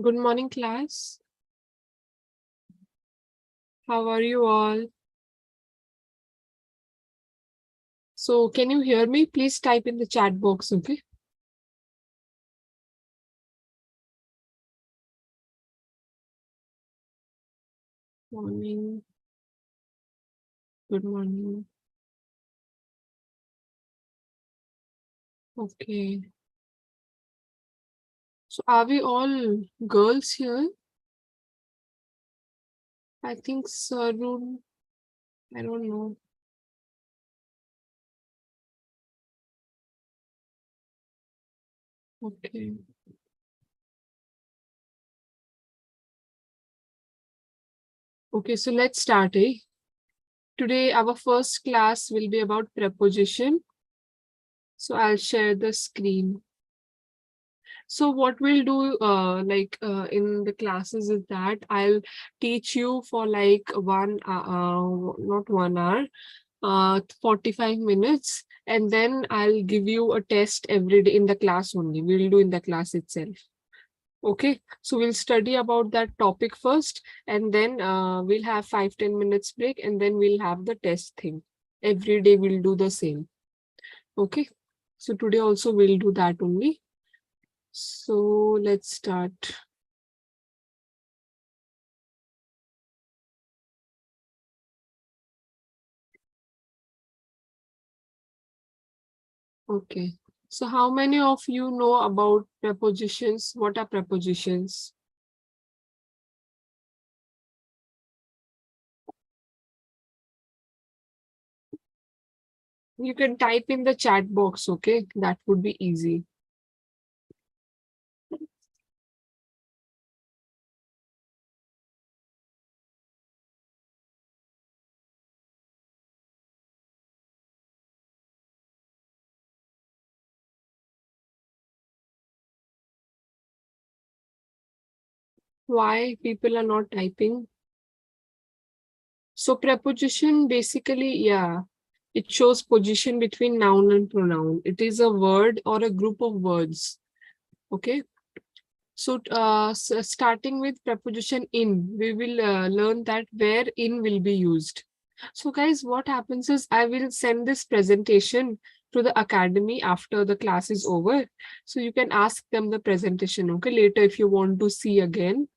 Good morning, class. How are you all? So, can you hear me? Please type in the chat box, okay? Morning. Good morning. Okay. So, are we all girls here? I think Sarun, I don't know. Okay. Okay, so let's start, eh? Today, our first class will be about preposition. So, I'll share the screen. So what we'll do in the classes is that I'll teach you for like not 1 hour, 45 minutes, and then I'll give you a test every day in the class only. We'll do in the class itself. Okay, so we'll study about that topic first, and then we'll have 5-10 minutes break, and then we'll have the test thing. Every day we'll do the same. Okay, so today also we'll do that only. So let's start. Okay. So how many of you know about prepositions? What are prepositions? You can type in the chat box, okay? That would be easy. Why people are not typing? So preposition basically, yeah, it shows position between noun and pronoun. It is a word or a group of words. Okay. So, starting with preposition in, we will learn that where in will be used. So guys, what happens is I will send this presentation to the academy after the class is over. So you can ask them the presentation, okay, later if you want to see again.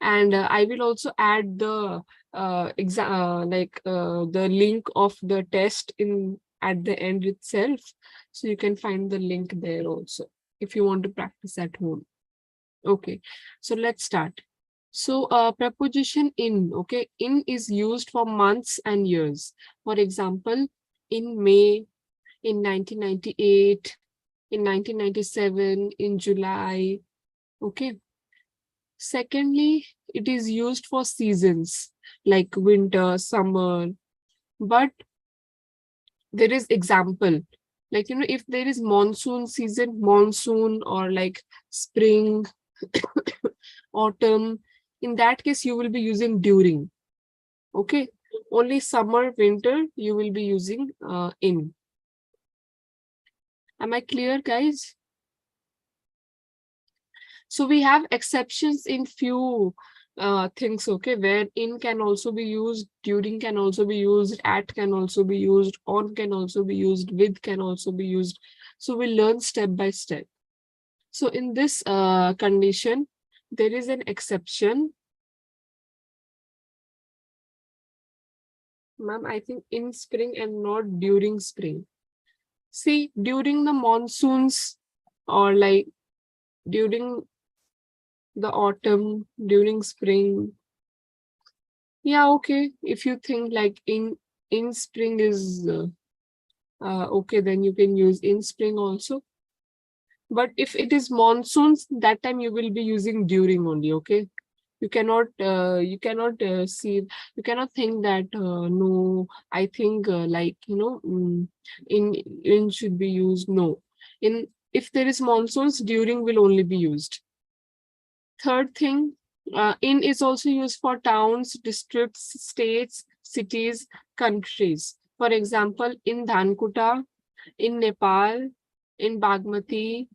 And I will also add the the link of the test in at the end itself. So you can find the link there also if you want to practice at home. Okay, so let's start. So preposition in, okay, in is used for months and years. For example, in May, in 1998, in 1997, in July, okay. Secondly, it is used for seasons like winter, summer, but there is example. Like, you know, if there is monsoon season, monsoon or like spring, autumn, in that case, you will be using during. Okay. Only summer, winter, you will be using in. Am I clear, guys? So we have exceptions in few things, okay, where in can also be used, during can also be used, at can also be used, on can also be used, with can also be used. So we learn step by step. So in this condition, there is an exception. Ma'am, I think in spring and not during spring. See, during the monsoons or like during the autumn, during spring. Yeah, okay. If you think like in In spring is okay, then you can use in spring also. But if it is monsoons, that time you will be using during only, okay? You cannot see, you cannot think that no, I think in should be used. No, in if there is monsoons, during will only be used. Third thing, in is also used for towns, districts, states, cities, countries. For example, in Dhankuta, in Nepal, in Bagmati,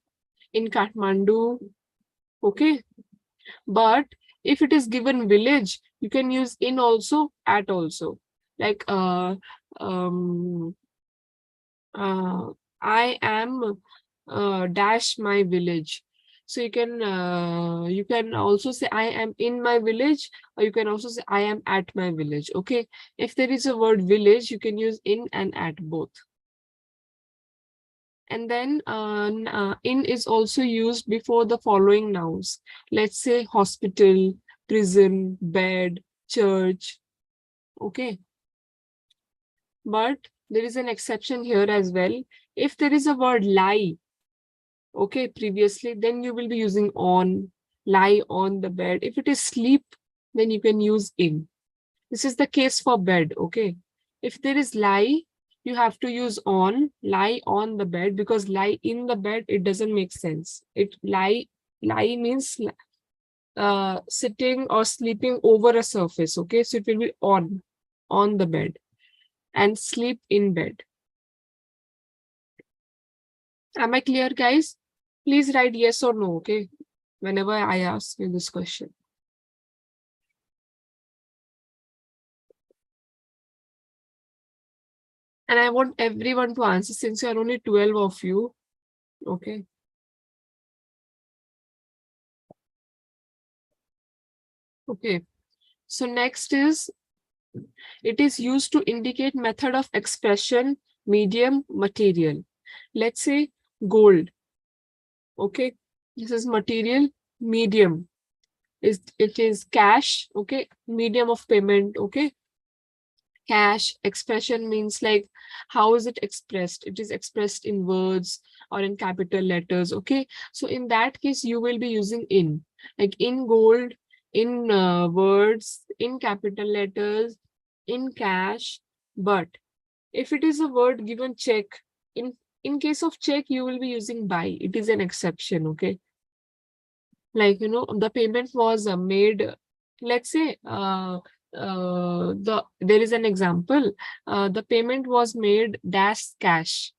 in Kathmandu. Okay. But if it is given village, you can use in also, at also. Like um I am dash my village. So you can also say I am in my village, or you can also say I am at my village. Okay. If there is a word village, you can use in and at both. And then in is also used before the following nouns. Let's say hospital, prison, bed, church. Okay. But there is an exception here as well. If there is a word lie, okay, previously, then you will be using on, lie on the bed. If it is sleep, then you can use in. This is the case for bed, okay? If there is lie, you have to use on, lie on the bed, because lie in the bed, it doesn't make sense. Lie means sitting or sleeping over a surface, okay? So it will be on the bed, and sleep in bed. Am I clear, guys? Please write yes or no, okay? Whenever I ask you this question. And I want everyone to answer since there are only 12 of you, okay? Okay. So next is, it is used to indicate method of expression, medium, material. Let's say gold. Okay, this is material. Medium is cash. Okay, medium of payment. Okay, cash. Expression means like how is it expressed? It is expressed in words or in capital letters. Okay, so in that case you will be using in, like in gold, in words, in capital letters, in cash. But if it is a word given check, in case of check, you will be using by. It is an exception, okay? Like, the payment was made, let's say, there is an example, the payment was made dash cash.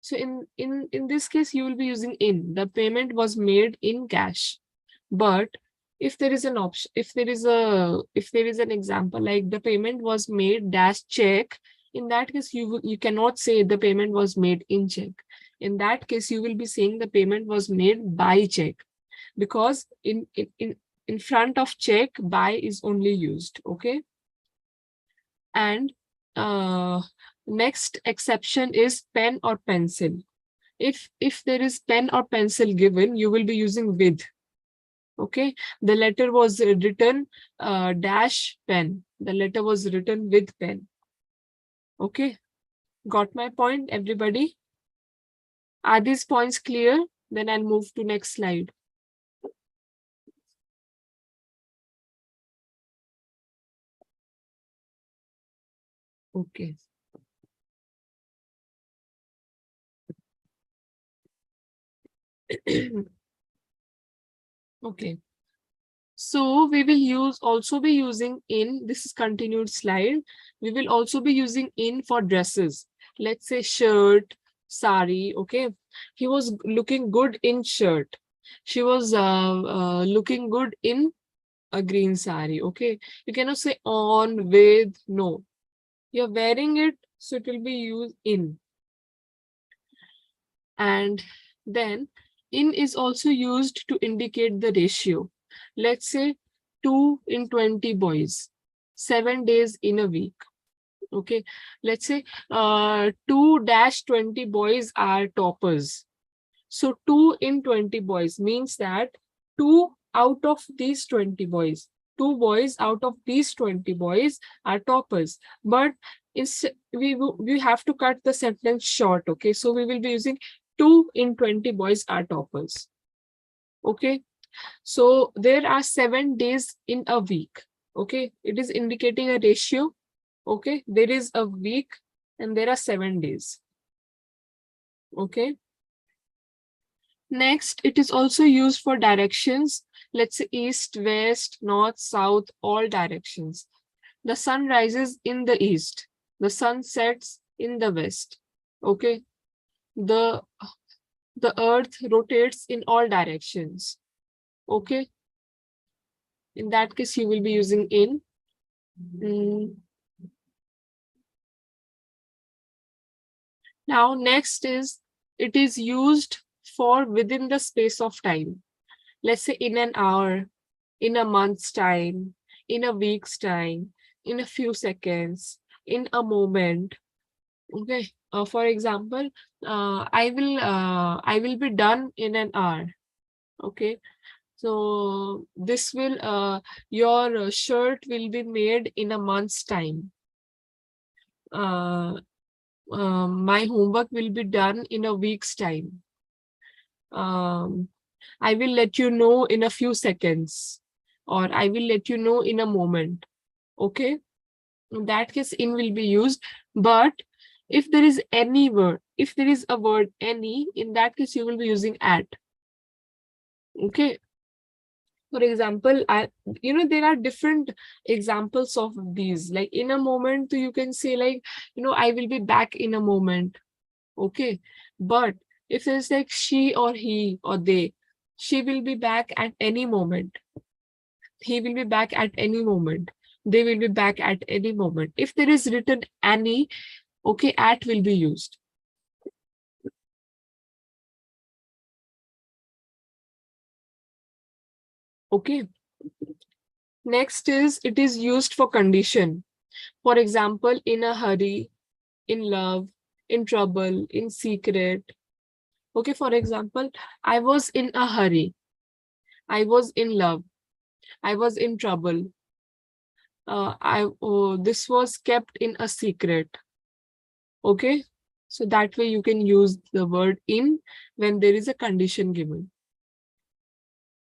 So in this case, you will be using in. The payment was made in cash. But if there is an option, if there is an example like the payment was made dash check, in that case you cannot say the payment was made in check. In that case, you will be saying the payment was made by check, because in front of check, by is only used. Okay. And next exception is pen or pencil. If there is pen or pencil given, you will be using with. Okay, the letter was written dash pen. The letter was written with pen. Okay, got my point, everybody? Are these points clear? Then I'll move to next slide. Okay. Okay. So we will also be using in, this is continued slide. We will also be using in for dresses. Let's say shirt, sari, okay. He was looking good in shirt. She was looking good in a green sari, okay. You cannot say on, with, no. You're wearing it, so it will be used in. And then in is also used to indicate the ratio. Let's say 2 in 20 boys, 7 days in a week. Okay, let's say 2-20 boys are toppers. So 2 in 20 boys means that 2 out of these 20 boys, 2 boys out of these 20 boys are toppers. But We have to cut the sentence short. Okay, so we will be using 2 in 20 boys are toppers. Okay, so there are 7 days in a week. Okay, it is indicating a ratio. Okay, there is a week and there are 7 days. Okay, next, it is also used for directions. Let's say east, west, north, south, all directions. The sun rises in the east. The sun sets in the west. Okay, the earth rotates in all directions. Okay, in that case you will be using in. Now next is, it is used for within the space of time. Let's say in an hour, in a month's time, in a week's time, in a few seconds, in a moment. Okay, for example, I will be done in an hour. Okay, so this will your shirt will be made in a month's time. My homework will be done in a week's time. I will let you know in a few seconds, or I will let you know in a moment. Okay, in that case in will be used. But if there is any word, if there is a word any, in that case you will be using at. Okay, for example, there are different examples of these. Like in a moment, you can say like, I will be back in a moment. Okay, but if it's like she or he or they, she will be back at any moment. He will be back at any moment. They will be back at any moment. If there is written any, okay, at will be used. Okay. Next is, it is used for condition. For example, in a hurry, in love, in trouble, in secret. Okay, for example, I was in a hurry. I was in love. I was in trouble. This was kept in a secret. Okay, so that way you can use the word in when there is a condition given.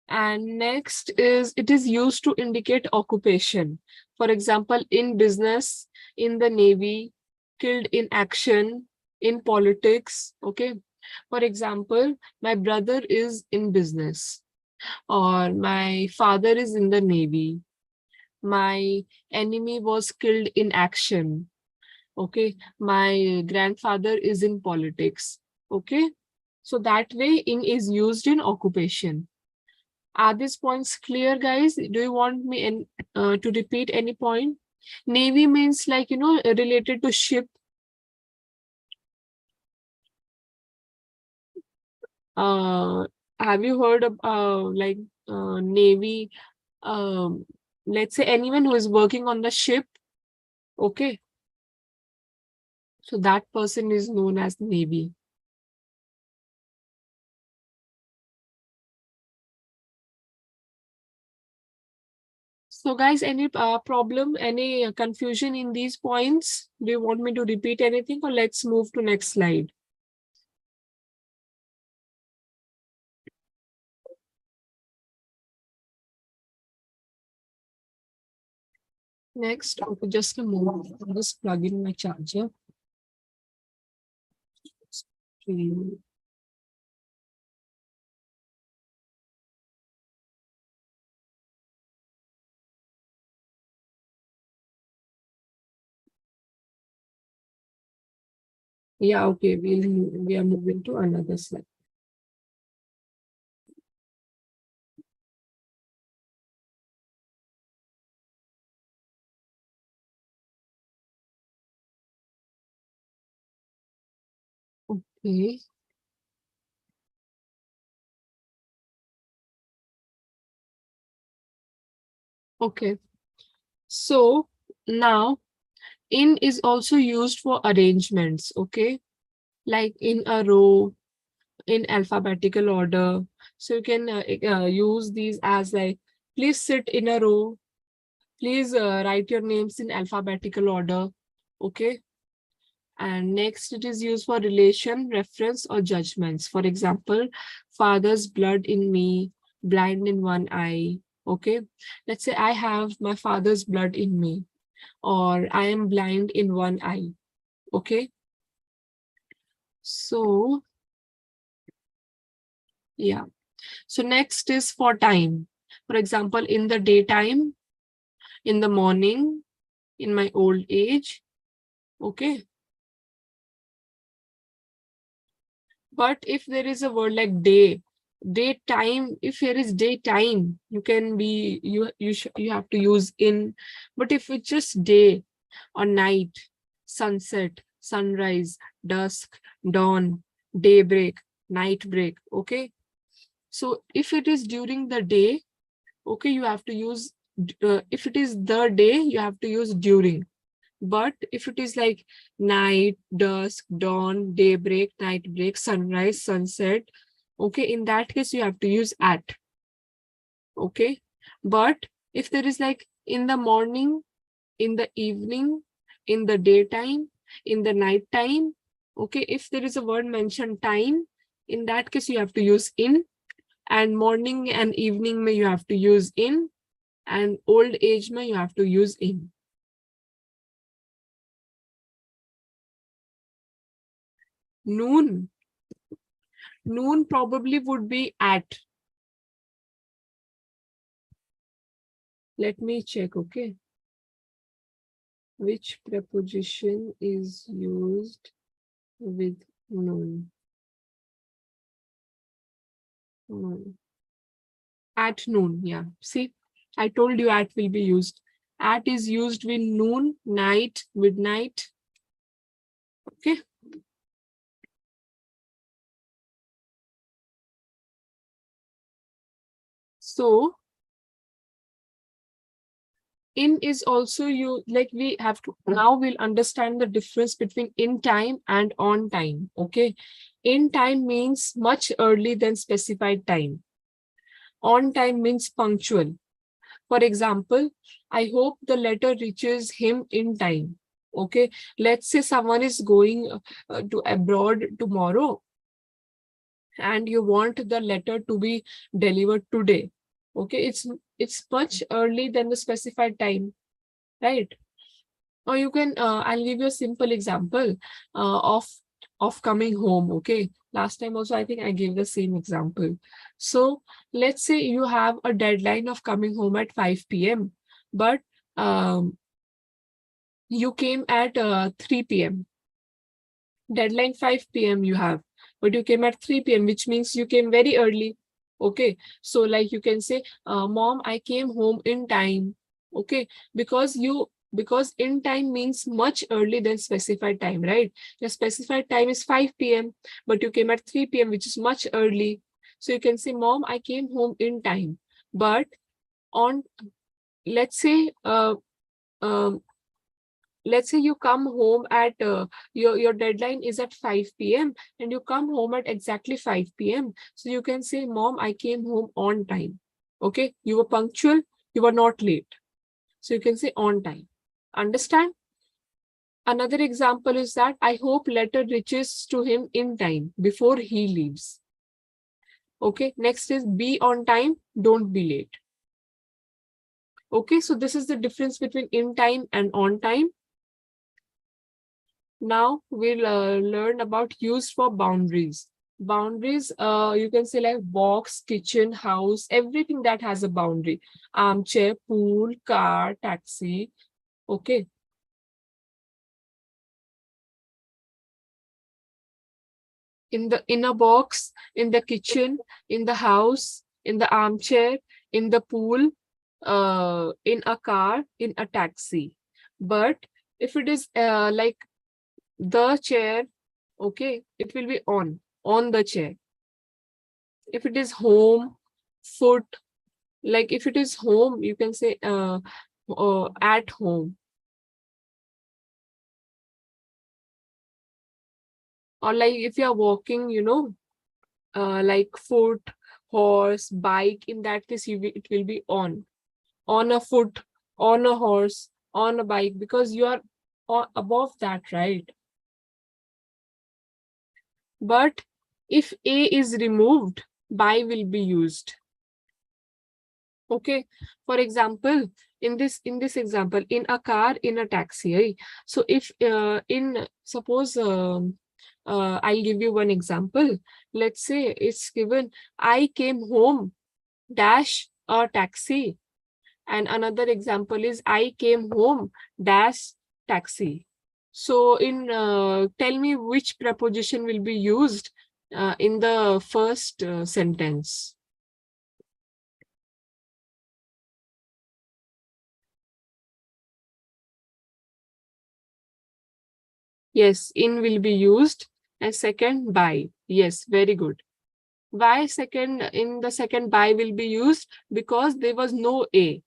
And next is, it is used to indicate occupation. For example, in business, in the navy, killed in action, in politics. Okay, for example, my brother is in business, or my father is in the navy. My enemy was killed in action. Okay, my grandfather is in politics. Okay, so that way in is used in occupation. Are these points clear, guys? Do you want me to repeat any point? Navy means like, related to ship. Uh, have you heard of like Navy? Um, let's say anyone who is working on the ship. Okay, so that person is known as Navy. So guys, any problem, any confusion in these points? Do you want me to repeat anything, or let's move to next slide? Next, okay, just a moment. I'll just plug in my charger. Yeah, okay, we are moving to another slide. Okay. Okay. So now in is also used for arrangements, okay? Like in a row, in alphabetical order. So you can use these as like, please sit in a row. Please write your names in alphabetical order. Okay. And next, it is used for relation, reference, or judgments. For example, father's blood in me, blind in one eye. Okay, let's say I have my father's blood in me, or I am blind in one eye. Okay, so yeah. So next is for time. For example, in the daytime, in the morning, in my old age. Okay. But if there is a word like daytime, if there is daytime, you can be you have to use in. But if it's just day or night, sunset, sunrise, dusk, dawn, daybreak, night break. Okay. So if it is during the day, okay, you have to use if it is the day, you have to use during. But if it is like night, dusk, dawn, daybreak, night break, sunrise, sunset, okay, in that case, you have to use at. Okay. But if there is like in the morning, in the evening, in the daytime, in the night time, okay, if there is a word mentioned time, in that case, you have to use in. And morning and evening, may you have to use in. And old age, may you have to use in. Noon. Noon probably would be at. Let me check, okay? Which preposition is used with noon? Noon. At noon, yeah. See, I told you at will be used. At is used with noon, night, midnight. Okay. So, in is also you, like we have to, now we'll understand the difference between in time and on time. Okay. In time means much early than specified time. On time means punctual. For example, I hope the letter reaches him in time. Okay. Let's say someone is going to abroad tomorrow and you want the letter to be delivered today. Okay. It's much early than the specified time, right? Or you can, I'll give you a simple example of coming home. Okay. Last time also, I think I gave the same example. So let's say you have a deadline of coming home at 5 p.m. But you came at 3 p.m. Deadline 5 p.m. you have, but you came at 3 p.m., which means you came very early. Okay. So like you can say, Mom, I came home in time. Okay. Because in time means much early than specified time, right? Your specified time is 5 p.m., but you came at 3 p.m., which is much early. So you can say, Mom, I came home in time. But on, let's say, um, let's say you come home at your deadline is at 5 p.m. and you come home at exactly 5 p.m. So you can say, Mom, I came home on time. Okay, you were punctual, you were not late. So you can say on time. Understand? Another example is that I hope letter reaches to him in time before he leaves. Okay, next is be on time, don't be late. Okay, so this is the difference between in time and on time. Now we'll learn about use for boundaries. Boundaries, you can say like box, kitchen, house, everything that has a boundary. Armchair, pool, car, taxi. Okay. In a box, in the kitchen, in the house, in the armchair, in the pool, in a car, in a taxi. But if it is like the chair, okay, it will be on the chair. If it is home, foot, like if it is home, you can say at home. Or like if you are walking, like foot, horse, bike, in that case, it will be on a foot, on a horse, on a bike, because you are above that, right? But if A is removed, by will be used. Okay, for example, in this example, in a car, in a taxi, right? So if in suppose I'll give you one example. Let's say it's given, I came home dash a taxi, and another example is I came home dash taxi. So in tell me which preposition will be used in the first sentence. Yes, in will be used, and second by. Yes, very good. Why second in the second by will be used? Because there was no A.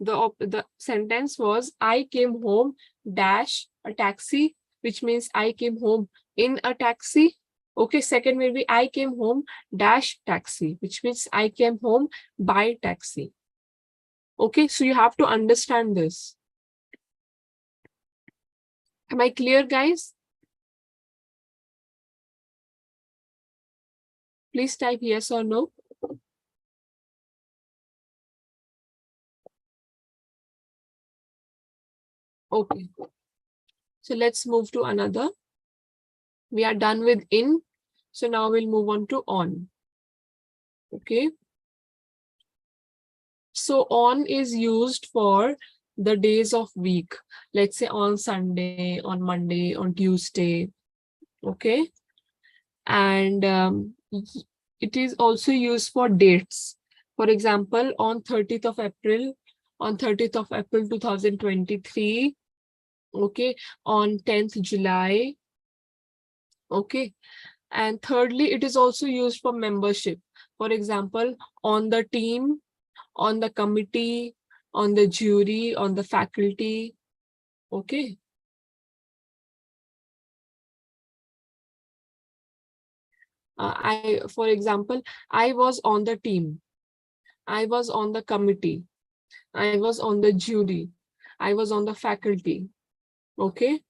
The sentence was I came home dash a taxi, which means I came home in a taxi. Okay, second will be I came home dash taxi, which means I came home by taxi. Okay, so you have to understand this. Am I clear, guys? Please type yes or no. Okay, so let's move to another. We are done with in. So now we'll move on to on. Okay. So on is used for the days of week. Let's say on Sunday, on Monday, on Tuesday. Okay. And it is also used for dates. For example, on 30th of April, on 30th of April 2023. Okay. On 10th July. Okay. And thirdly, it is also used for membership. For example, on the team, on the committee, on the jury, on the faculty. Okay. For example, I was on the team. I was on the committee. I was on the jury. I was on the faculty. Okay.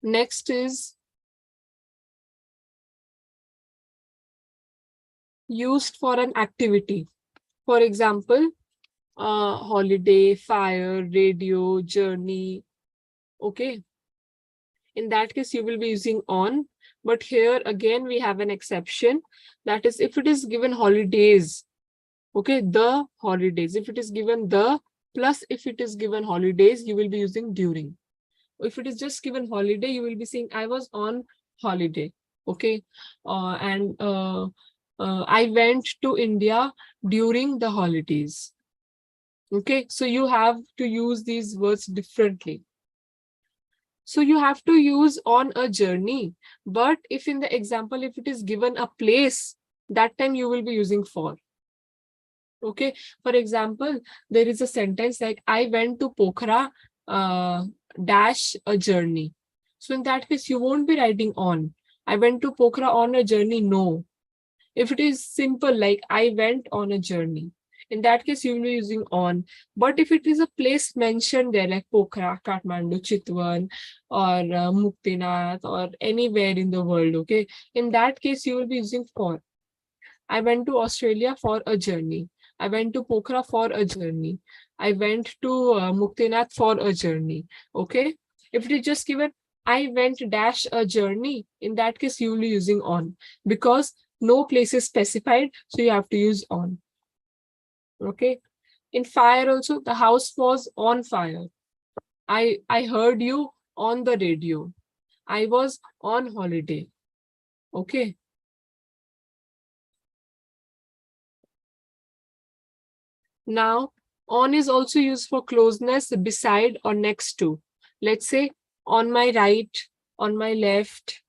Next is used for an activity. For example, holiday, fire, radio, journey. Okay. In that case, you will be using on. But here again, we have an exception. That is, if it is given holidays, okay, the holidays. If it is given the plus, if it is given holidays, you will be using during. If it is just given holiday, you will be saying I was on holiday. Okay. I went to India during the holidays. Okay. So you have to use these words differently. So you have to use on a journey. But if in the example, if it is given a place, that time you will be using for. Okay. For example, there is a sentence like I went to Pokhara dash a journey. So in that case, you won't be writing on. I went to Pokhara on a journey. No. If it is simple, like I went on a journey, in that case, you will be using on. But if it is a place mentioned there, like Pokhara, Kathmandu, Chitwan, or Muktinath, or anywhere in the world, okay, in that case, you will be using for. I went to Australia for a journey. I went to Pokhara for a journey. I went to Muktinath for a journey. Okay. If it is just given, I went dash a journey, in that case, you will be using on because no place is specified. So you have to use on. Okay. In fire also, the house was on fire. I heard you on the radio. I was on holiday. Okay. Now, on is also used for closeness, beside or next to. Let's say on my right, on my left,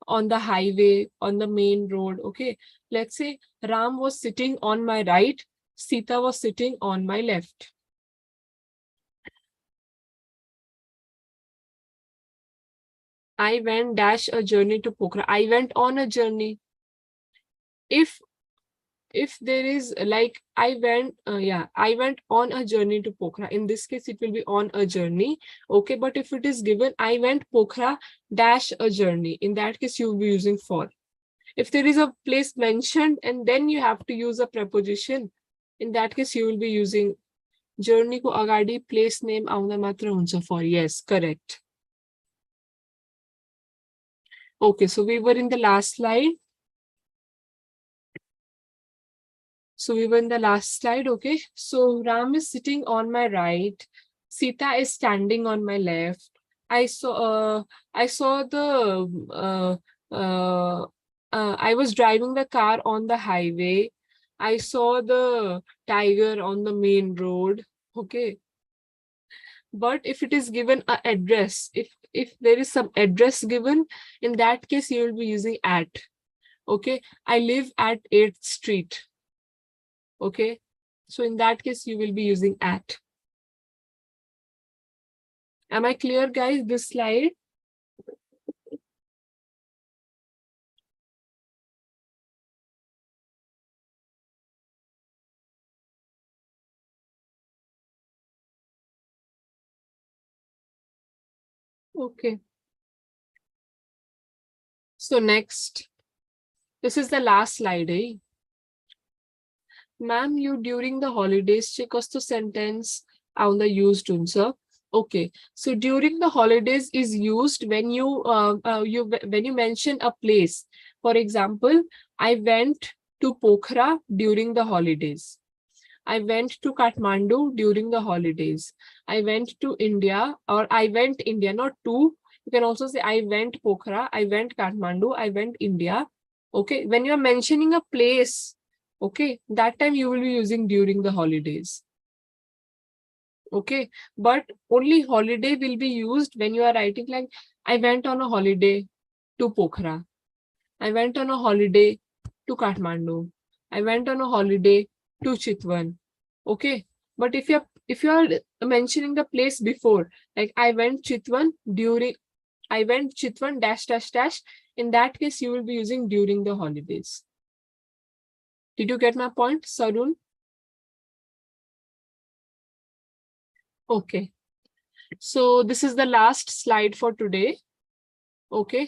on the highway, on the main road. Okay. Let's say Ram was sitting on my right, Sita was sitting on my left. I went dash a journey to Pokhara. I went on a journey. If if there is like I went on a journey to Pokhara. In this case, it will be on a journey. Okay, but if it is given I went Pokhara dash a journey, in that case you will be using for. If there is a place mentioned and then you have to use a preposition, in that case you will be using journey ko agadi place name auna matra huncha for. Yes, correct. Okay, so we were in the last slide. Okay. So Ram is sitting on my right. Sita is standing on my left. I saw I was driving the car on the highway. I saw the tiger on the main road. Okay. But if it is given a address, if there is some address given, in that case you will be using at. Okay. I live at 8th Street. Okay, so in that case you will be using at. Am I clear, guys, this slide? Okay, so next, this is the last slide. Ma'am, you during the holidays check us the sentence on the used unsa. Okay, so during the holidays is used when you when you mention a place. For example, I went to Pokhara during the holidays. I went to Kathmandu during the holidays. I went to India, or I went India, not to. You can also say I went Pokhara, I went Kathmandu, I went India. Okay, when you are mentioning a place, okay, that time you will be using during the holidays. Okay, but only holiday will be used when you are writing like I went on a holiday to Pokhara. I went on a holiday to Kathmandu. I went on a holiday to Chitwan. Okay, but if you are mentioning the place before, like I went Chitwan dash dash dash, in that case you will be using during the holidays. Did you get my point, Sarun? Okay, so this is the last slide for today. Okay,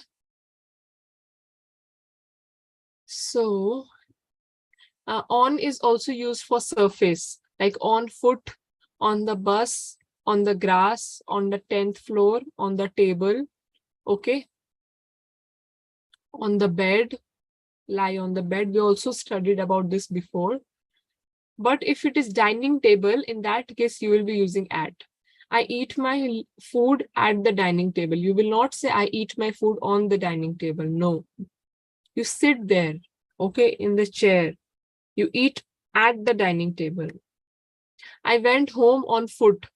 so on is also used for surface, like on foot, on the bus, on the grass, on the 10th floor, on the table. Okay, on the bed, lie on the bed. We also studied about this before. But if it is dining table, in that case, you will be using at. I eat my food at the dining table. You will not say I eat my food on the dining table. No, you sit there, okay, in the chair. You eat at the dining table. I went home on foot.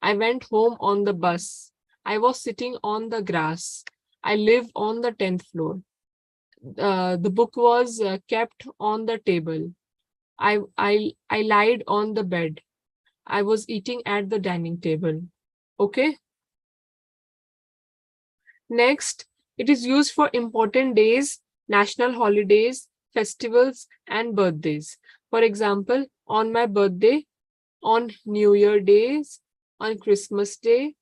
I went home on the bus. I was sitting on the grass. I live on the 10th floor. The book was kept on the table. I lied on the bed. I was eating at the dining table. Okay. Next, it is used for important days, national holidays, festivals, and birthdays. For example, on my birthday, on New Year days, on Christmas Day,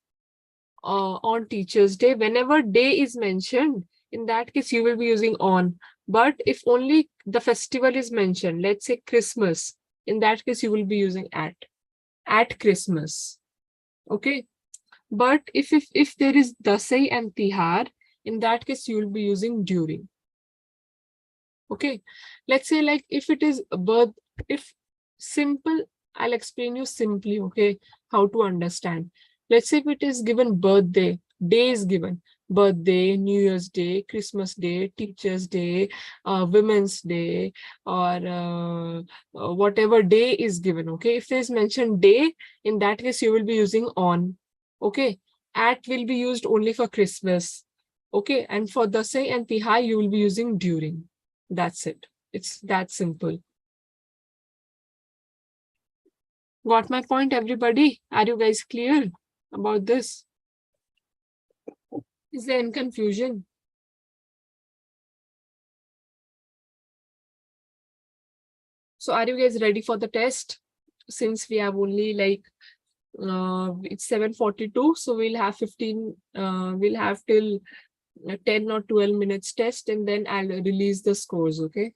on Teacher's Day. Whenever day is mentioned, in that case, you will be using on. But if only the festival is mentioned, let's say Christmas, in that case, you will be using at Christmas. Okay. But if there is Dasai and Tihar, in that case, you will be using during. Okay. Let's say like if it is birth, if simple, I'll explain you simply, okay, how to understand. Let's say if it is given birthday, day is given, birthday, New Year's Day, Christmas Day, Teacher's Day, Women's Day, or whatever day is given, okay. If there is mentioned day, in that case, you will be using on, okay. At will be used only for Christmas, okay. And for Dasai and Tihar, you will be using during. That's it. It's that simple. Got my point, everybody? Are you guys clear about this? Is there any confusion? So are you guys ready for the test? Since we have only like it's 7:42, so we'll have 15 we'll have till 10 or 12 minutes test, and then I'll release the scores. Okay.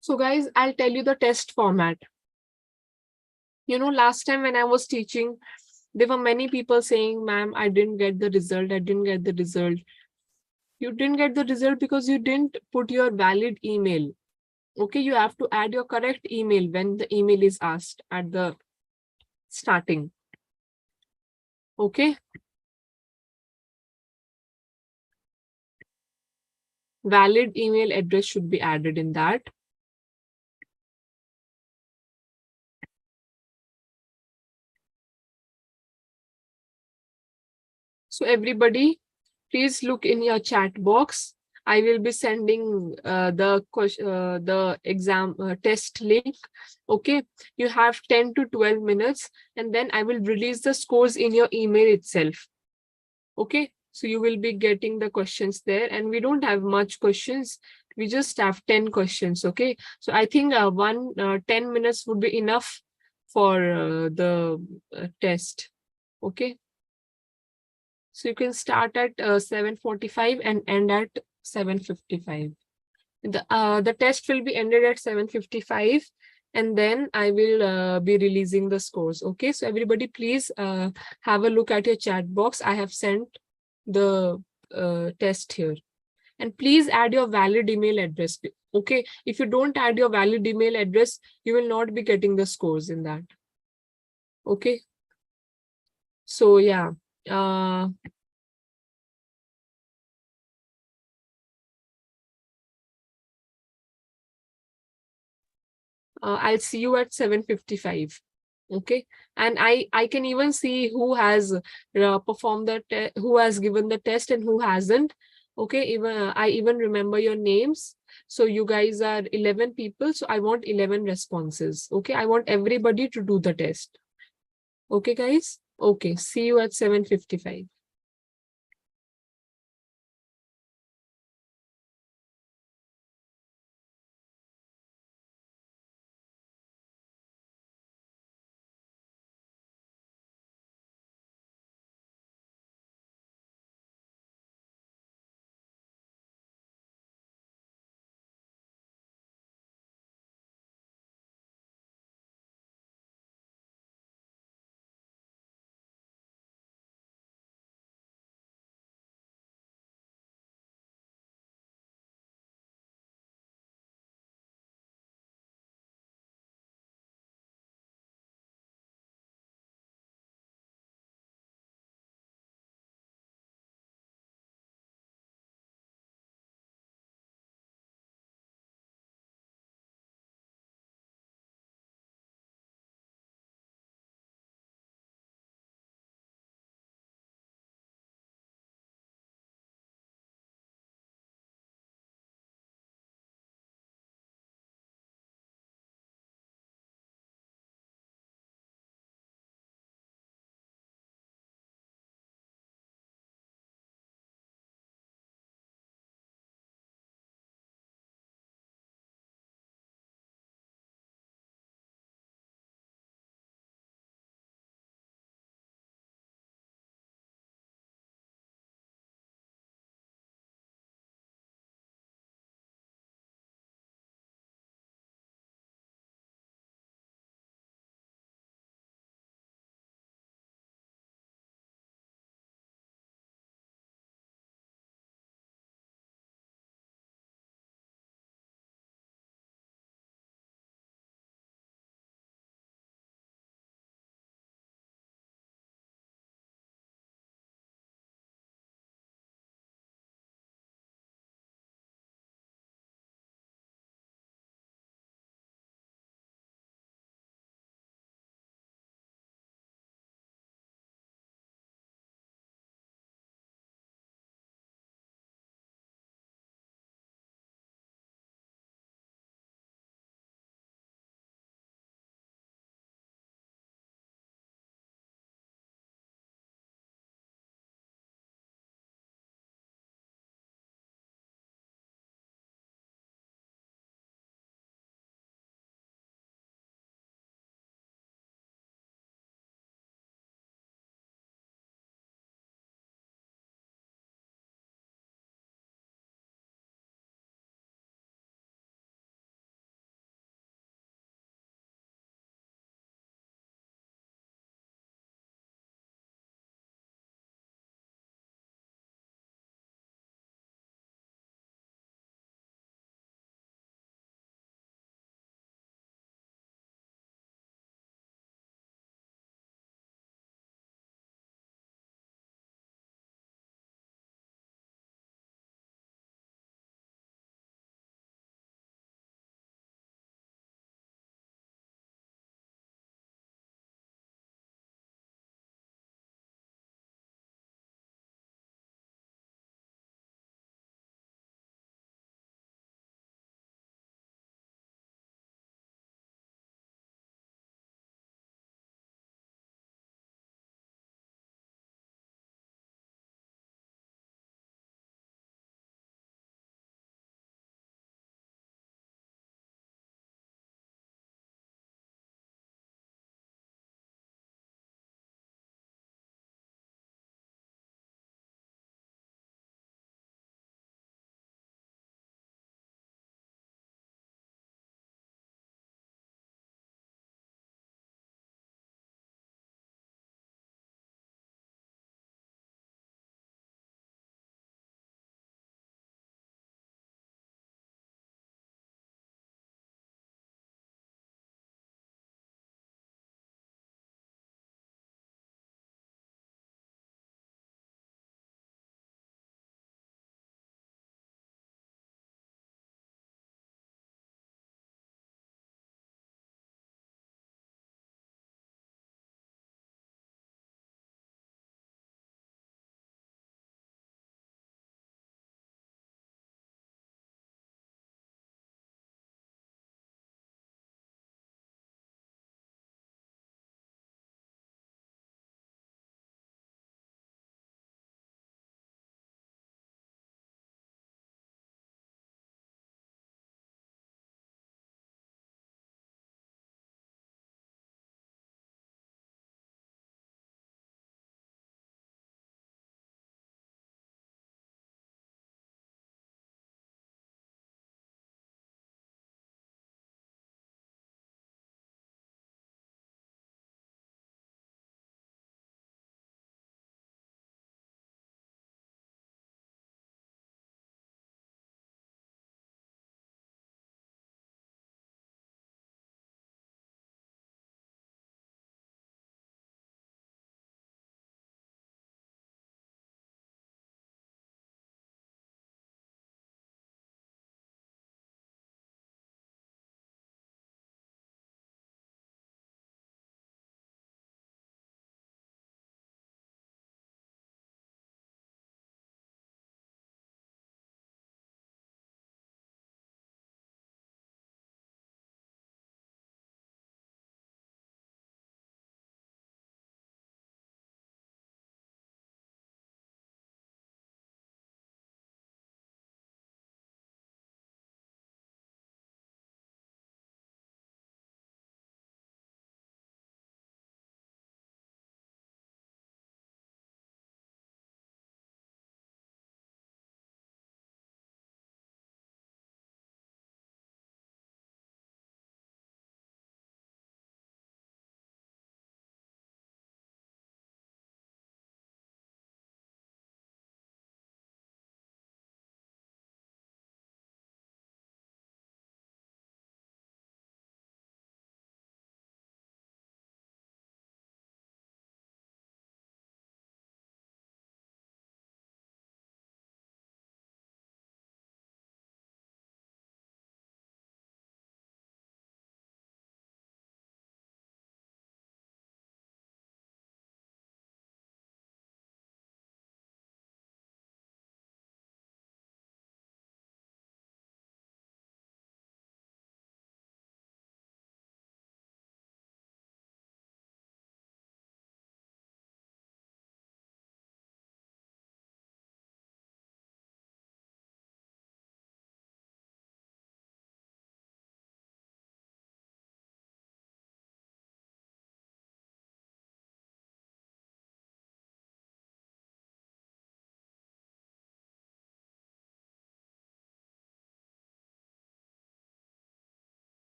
So guys, I'll tell you the test format. You know, last time when I was teaching, there were many people saying, ma'am, I didn't get the result. I didn't get the result. You didn't get the result because you didn't put your valid email. Okay, you have to add your correct email when the email is asked at the starting. Okay. Valid email address should be added in that. So everybody, please look in your chat box. I will be sending the exam test link. Okay, you have 10 to 12 minutes, and then I will release the scores in your email itself. Okay, so you will be getting the questions there, and we don't have much questions. We just have 10 questions. Okay, so I think 10 minutes would be enough for the test. Okay. So you can start at 7:45 and end at 7:55. The test will be ended at 7:55, and then I will be releasing the scores. Okay, so everybody please have a look at your chat box. I have sent the test here. And please add your valid email address. Okay, if you don't add your valid email address, you will not be getting the scores in that. Okay, so yeah. I'll see you at 7:55. Okay, and I can even see who has performed the who has given the test and who hasn't. Okay, even I even remember your names. So you guys are 11 people, so I want 11 responses. Okay, I want everybody to do the test. Okay, guys. Okay, see you at 7:55.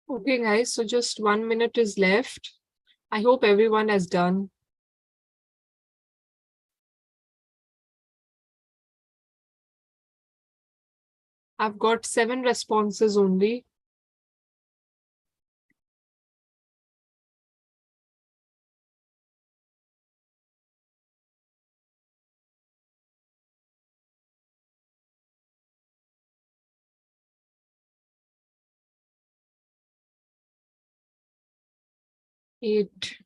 Okay, guys, so just 1 minute is left. I hope everyone has done. I've got 7 responses only. Eight.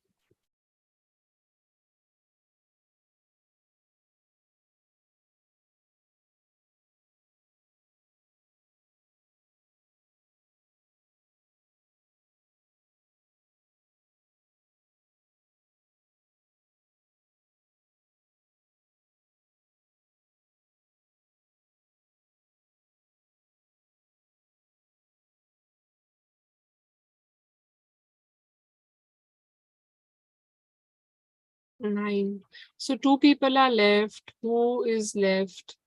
Nine. So 2 people are left. Who is left?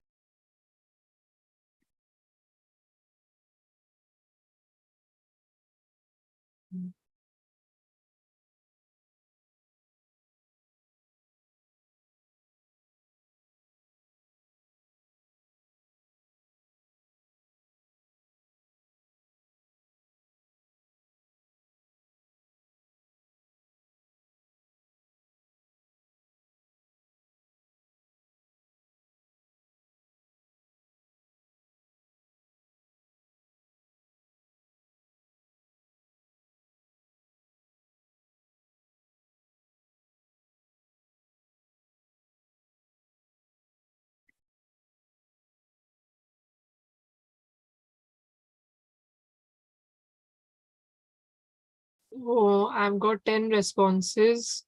Oh, I've got 10 responses.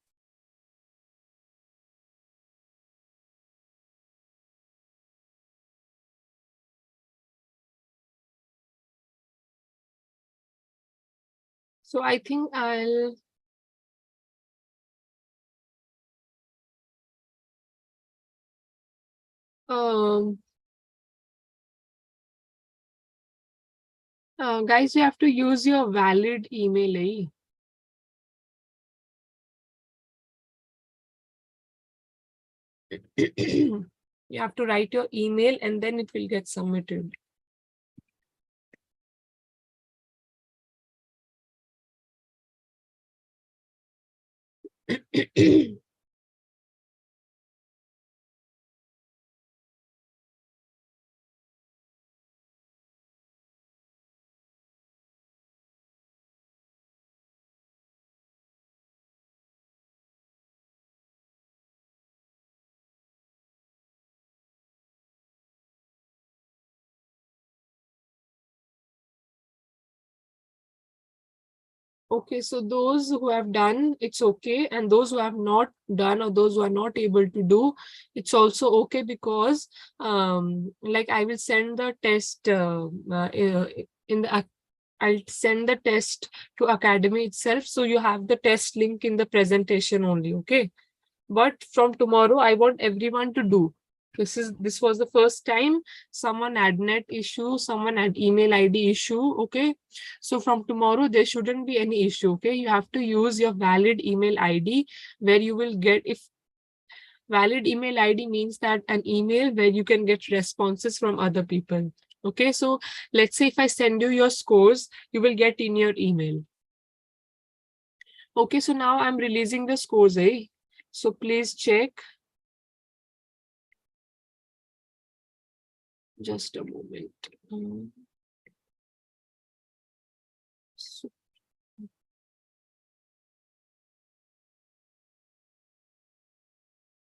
So I think I'll um guys, you have to use your valid email, eh? You have to write your email and then it will get submitted. Okay, so those who have done, it's okay. And those who have not done or those who are not able to do, it's also okay because like I will send the test in the I'll send the test to Academy itself. So you have the test link in the presentation only, okay? But from tomorrow, I want everyone to do. This was the first time someone had net issue, someone had email ID issue. Okay. So from tomorrow, there shouldn't be any issue. Okay. You have to use your valid email ID where you will get if valid email ID means that an email where you can get responses from other people. Okay. So let's say if I send you your scores, you will get in your email. Okay. So now I'm releasing the scores, eh? So please check. Just a moment. So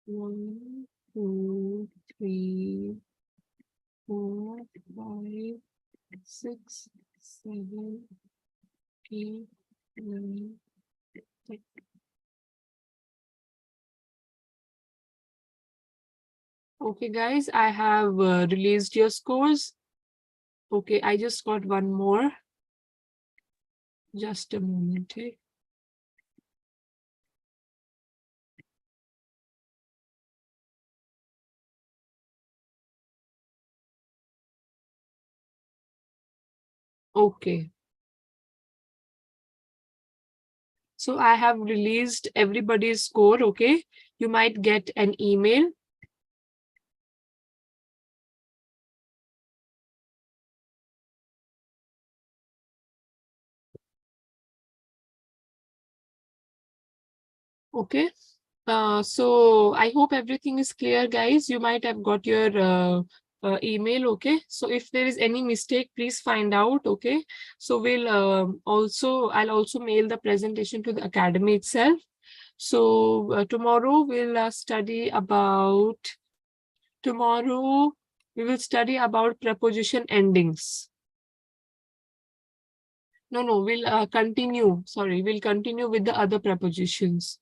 1, 2, 3, 4, 5, 6, 7, 8, 9, 10. Okay, guys, I have released your scores. Okay, I just got one more. Just a moment. Eh? Okay. So I have released everybody's score, okay? You might get an email. Okay. So I hope everything is clear, guys. You might have got your email, okay? So if there is any mistake, please find out, okay? So I'll also mail the presentation to the academy itself. So tomorrow we will study about preposition endings. No, we'll continue. Sorry, we'll continue with the other prepositions.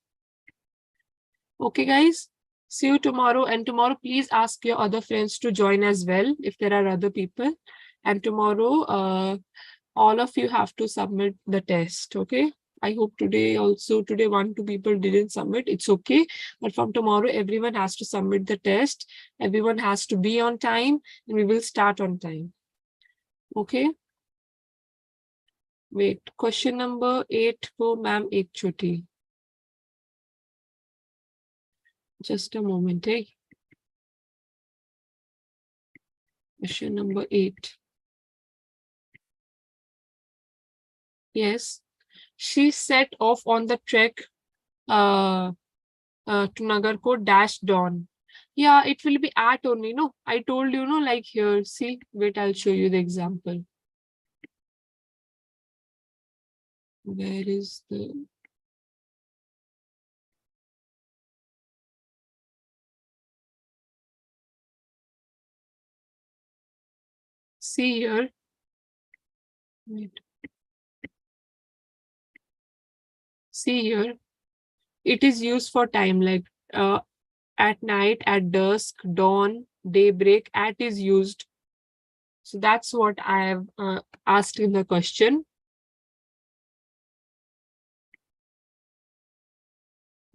Okay, guys. See you tomorrow. And tomorrow, please ask your other friends to join as well if there are other people. And tomorrow, all of you have to submit the test. Okay. I hope today 1, 2 people didn't submit. It's okay. But from tomorrow, everyone has to submit the test. Everyone has to be on time and we will start on time. Okay. Wait, question number 8 for ma'am ek choti. Just a moment, eh? Question number 8. Yes. She set off on the trek to Nagarkot dash dawn. Yeah, it will be at only, no? I told you, no, like here. See, wait, I'll show you the example. Where is the... See here. Wait. See here. It is used for time like at night, at dusk, dawn, daybreak, at is used. So that's what I have asked in the question.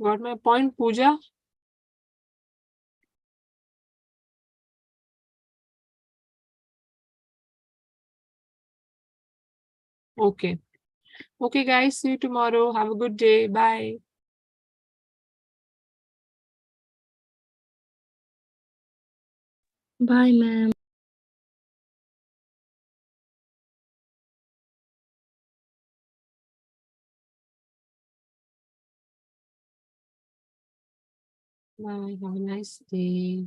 Got my point, Pooja? Okay. Okay, guys. See you tomorrow. Have a good day. Bye. Bye, ma'am. Bye. Have a nice day.